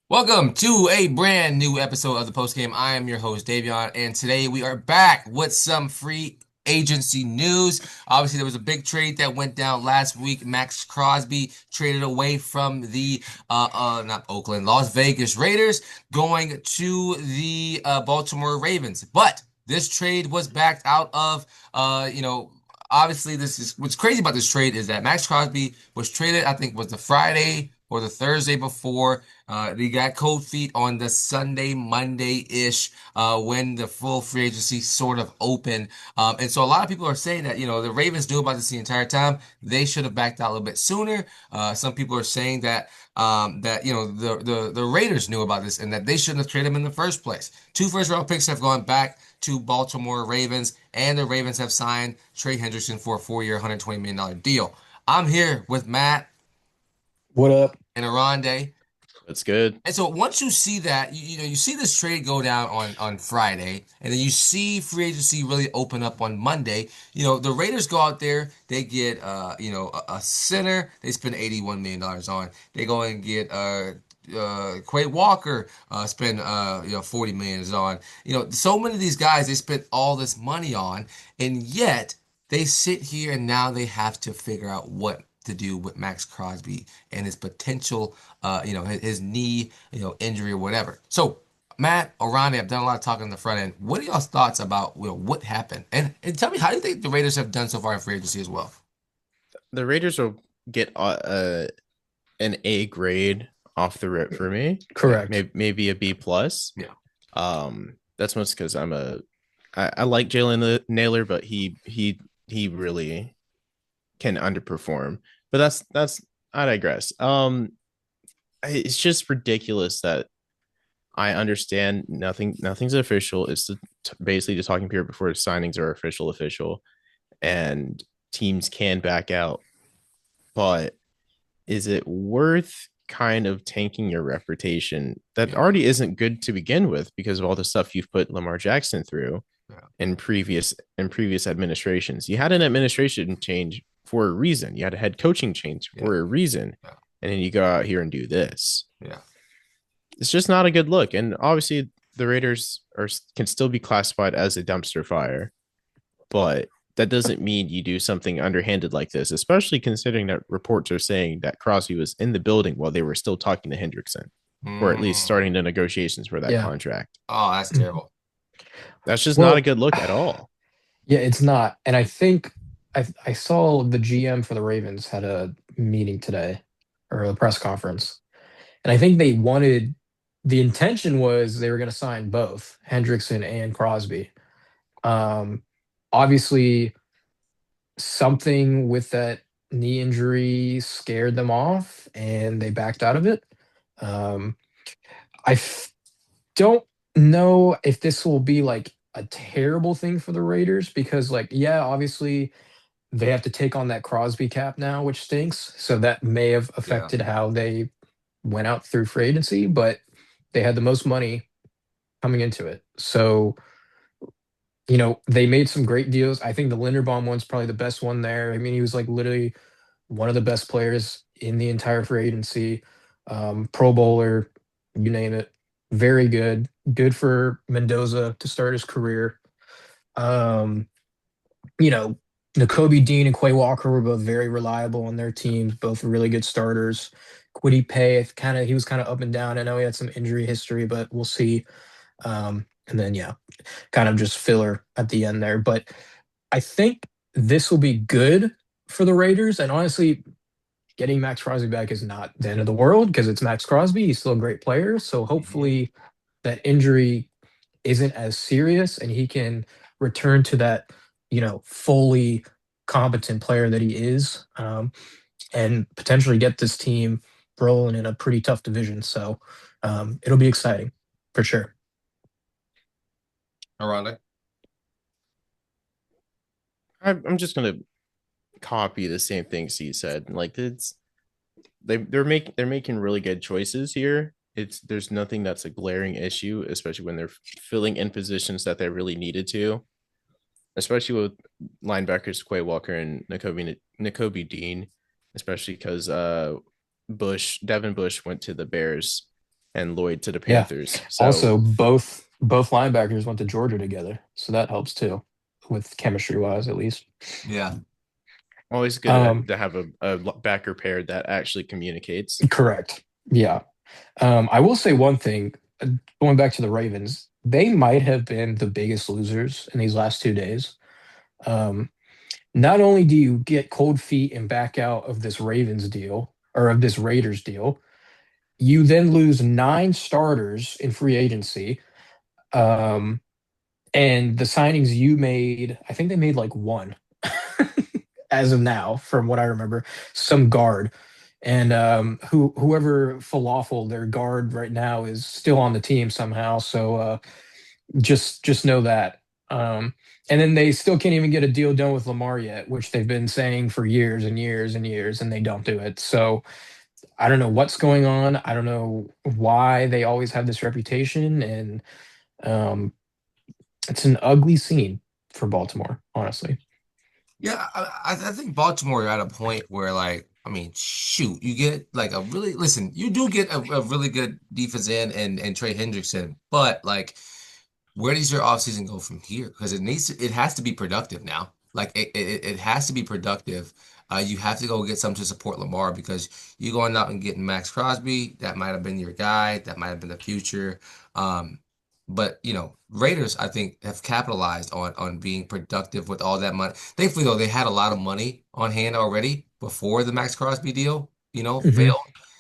Welcome to a brand new episode of the Post Game. I am your host, Davion, and today we are back with some free agency news. Obviously, there was a big trade that went down last week. Maxx Crosby traded away from the not Oakland, Las Vegas Raiders, going to the Baltimore Ravens. But this trade was backed out of, obviously, this is what's crazy about this trade is that Maxx Crosby was traded, I think, was the Friday or the Thursday before. They got cold feet on the Sunday, Monday-ish, when the full free agency sort of opened. And so a lot of people are saying that, the Ravens knew about this the entire time. They should have backed out a little bit sooner. Some people are saying that the Raiders knew about this and that they shouldn't have traded him in the first place. Two first round picks have gone back to Baltimore Ravens, and the Ravens have signed Trey Hendrickson for a 4-year, $120 million deal. I'm here with Matt What up? and Oronde. That's good. And so once you see that, you see this trade go down on Friday, and then you see free agency really open up on Monday. The Raiders go out there, they get a center, they spend $81 million on. They go and get Quay Walker, spend $40 million on. So many of these guys they spent all this money on, and yet they sit here and now they have to figure out what to do with Maxx Crosby and his potential, his knee, injury or whatever. So, Matt, Oronde, I've done a lot of talking on the front end. What are y'all's thoughts about what happened? And tell me, how do you think the Raiders have done so far in free agency as well? The Raiders will get an A grade off the rip for me. Correct. Maybe a B plus. Yeah. That's most because I like Jalen Naylor, but he really can underperform. But that's I digress. It's just ridiculous that I understand nothing's official. It's basically just talking period before signings are official, and teams can back out. But is it worth kind of tanking your reputation that Yeah. already isn't good to begin with because of all the stuff you've put Lamar Jackson through Yeah. in previous administrations? You had an administration change for a reason. You had a head coaching change Yeah. for a reason. Yeah. And then you go out here and do this. Yeah. It's just not a good look. And obviously the Raiders can still be classified as a dumpster fire, but that doesn't mean you do something underhanded like this, especially considering that reports are saying that Crosby was in the building while they were still talking to Hendrickson, or at least Mm. starting the negotiations for that Yeah. contract. Oh, that's terrible. That's just not a Well, good look at all. yeah, it's not. And I think I saw the GM for the Ravens had a meeting today or a press conference. And I think the intention was they were going to sign both Hendrickson and Crosby. Um, Obviously, something with that knee injury scared them off and they backed out of it. Um, I don't know if this will be like a terrible thing for the Raiders because, like, yeah, obviously they have to take on that Crosby cap now, which stinks. So that may have Yeah. affected how they went out through free agency, but they had the most money coming into it. So, they made some great deals. I think the Linderbaum one's probably the best one there. I mean, he was like literally one of the best players in the entire free agency, Pro Bowler, you name it. Very good. Good for Mendoza to start his career. Um, you know, N'Kobe Dean and Quay Walker were both very reliable on their teams, both really good starters. Quiddy Pay, he was kind of up and down. I know he had some injury history, but we'll see. And then yeah, kind of just filler at the end there. But I think this will be good for the Raiders. And honestly, getting Max Crosby back is not the end of the world because it's Max Crosby. He's still a great player. So Hmm. hopefully that injury isn't as serious and he can return to that, fully competent player that he is, and potentially get this team rolling in a pretty tough division. So it'll be exciting for sure. Oronde. I'm just gonna copy the same things he said. Like they're making really good choices here. There's nothing that's a glaring issue, especially when they're filling in positions that they really needed to, especially with linebackers Quay Walker and N'Kobe Dean, especially because Devin Bush went to the Bears, and Lloyd to the Yeah. Panthers. So Also, both linebackers went to Georgia together, so that helps too, with chemistry wise, at least. Yeah. always good Um, to have a backer pair that actually communicates. correct. Yeah. I will say one thing, going back to the Ravens, they might have been the biggest losers in these last 2 days. Um, Not only do you get cold feet and back out of this Ravens deal or of this Raiders deal, you then lose 9 starters in free agency. Um, and the signings you made, I think they made like one as of now, from what I remember, some guard. And whoever falafel their guard right now is still on the team somehow. So just know that. Um, and then they still can't even get a deal done with Lamar yet, which they've been saying for years and years and years, and they don't do it. So I don't know what's going on. I don't know why they always have this reputation, and um, it's an ugly scene for Baltimore, honestly. Yeah, I think Baltimore are at a point where, like, I mean, shoot, you get like a really listen, you do get a really good defense end and Trey Hendrickson, but like, where does your offseason go from here? Because it has to be productive now. Like it has to be productive. You have to go get something to support Lamar because you going out and getting Max Crosby, that might have been your guy, that might have been the future. But Raiders, I think, have capitalized on being productive with all that money. Thankfully, though, they had a lot of money on hand already before the Max Crosby deal, Hmm. failed.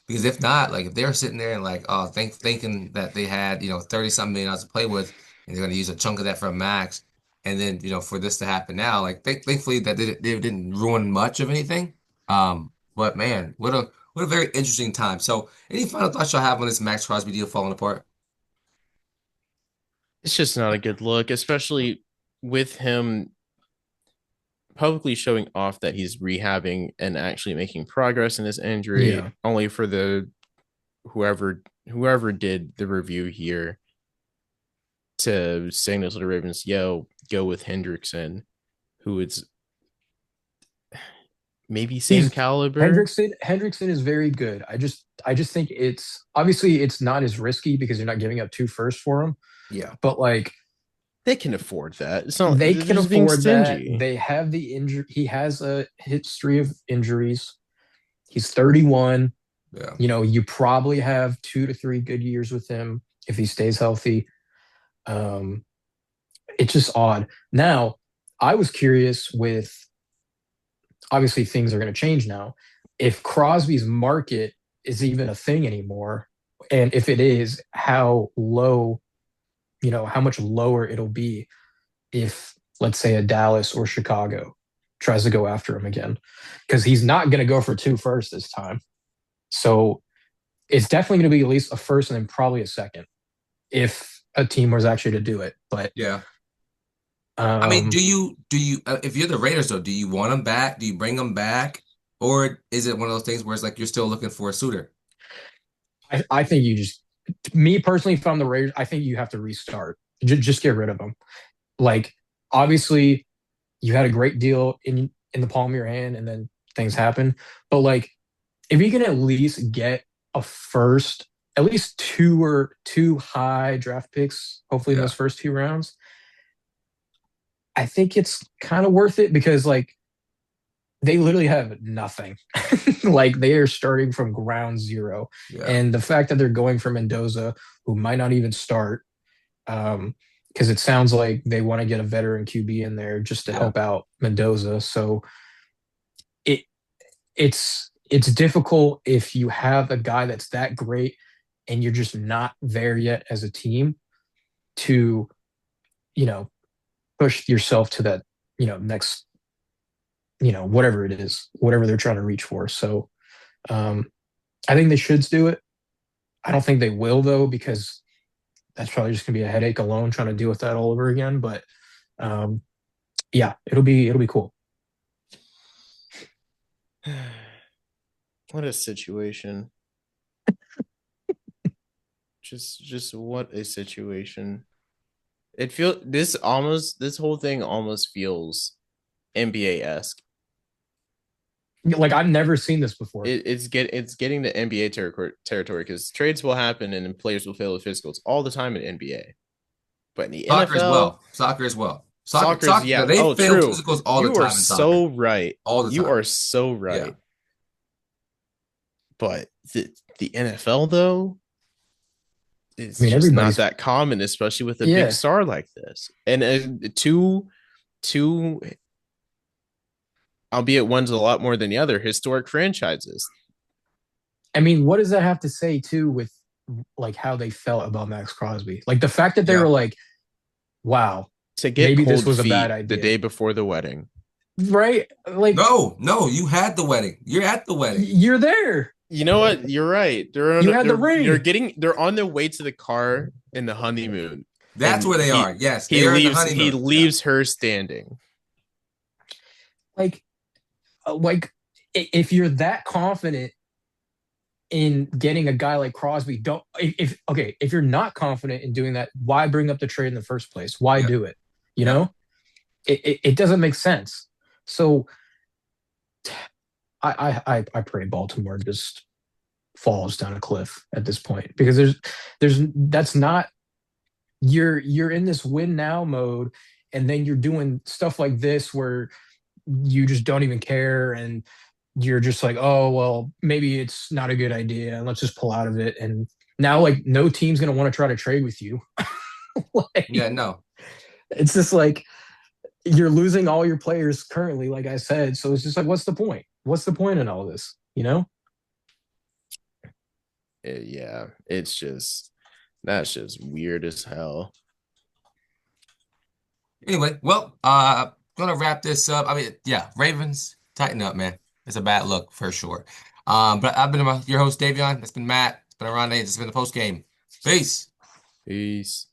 Because if not, like if they're sitting there and like, thinking that they had, 30 something million dollars to play with, and they're going to use a chunk of that for a max, and then for this to happen now, like thankfully that they didn't ruin much of anything. But man, what a very interesting time. So, any final thoughts y'all have on this Max Crosby deal falling apart? It's just not a good look, especially with him publicly showing off that he's rehabbing and actually making progress in his injury, Yeah. only for the whoever did the review here to signal to the Ravens, yo, go with Hendrickson, who is maybe same He's caliber. Hendrickson is very good. I just think it's obviously it's not as risky because you're not giving up two firsts for him, Yeah, but like They can afford that. It's not they they're can just being afford that. stingy. They have the injury. He has a history of injuries. He's 31. yeah. You probably have 2 to 3 good years with him if he stays healthy. Um, it's just odd. Now, I was curious with obviously things are going to change now. If Crosby's market is even a thing anymore, and if it is, how low, how much lower it'll be if, let's say, a Dallas or Chicago tries to go after him again, because he's not going to go for two first this time. So it's definitely going to be at least a first and then probably a second if a team was actually to do it. But Yeah. I mean, um, do you if you're the Raiders though, do you want them back? Do you bring them back? Or is it one of those things where it's like you're still looking for a suitor? I think me personally, if I'm the Raiders, I think you have to restart. Just get rid of them. Like, obviously, you had a great deal in the palm of your hand, and then things happen. But like, if you can at least get a first, at least two high draft picks, hopefully in those Yeah. first 2 rounds, I think it's kind of worth it because like they literally have nothing. Like they are starting from ground zero. Yeah. And the fact that they're going for Mendoza, who might not even start, because it sounds like they want to get a veteran QB in there just to Yeah. help out Mendoza. So it it's difficult if you have a guy that's that great and you're just not there yet as a team to, you know, push yourself to that, next, whatever it is, whatever they're trying to reach for. So um, I think they should do it. I don't think they will though, because that's probably just gonna be a headache alone trying to deal with that all over again. But um, yeah, it'll be cool. What a situation. Just what a situation. This whole thing almost feels NBA-esque. Like I've never seen this before. It's getting to NBA territory because trades will happen and players will fail the physicals all the time in NBA. But in the Soccer as NFL, well. Soccer as well. soccer's Soccer. yeah. They Oh, fail true. physicals all the You are time in soccer. so right. All the You time. are so Yeah. right. But the NFL though, it's just not Everybody's that common, especially with a big yeah. star like this. And two, albeit one's a lot more than the other, historic franchises. What does that have to say too with like how they felt about Max Crosby? Like the fact that they Yeah. were like, wow, To get maybe this cold was a bad feet the idea. day before the wedding. Right? Like No, you had the wedding. You're at the wedding. you're there. You know what? You're right. You had the ring. They're on their way to the car in the honeymoon. That's And where they are. Yes, they are in the honeymoon. He leaves her standing. Like if you're that confident in getting a guy like Crosby, don't if you're not confident in doing that, why bring up the trade in the first place? Why do it? You know? It doesn't make sense. So I pray Baltimore just falls down a cliff at this point because there's that's not you're in this win now mode and then you're doing stuff like this where you just don't even care and you're just like, oh well, maybe it's not a good idea and let's just pull out of it. And now like no team's gonna want to try to trade with you. Like, Yeah, no. it's just like you're losing all your players currently, like I said. So it's just like, what's the point? What's the point in all this? Yeah, that's just weird as hell. Anyway, well, gonna wrap this up. I mean, yeah, Ravens, tighten up, man. It's a bad look for sure. But I've been your host, Davion. It's been Matt. It's been Oronde. It's been the post game. Peace. Peace.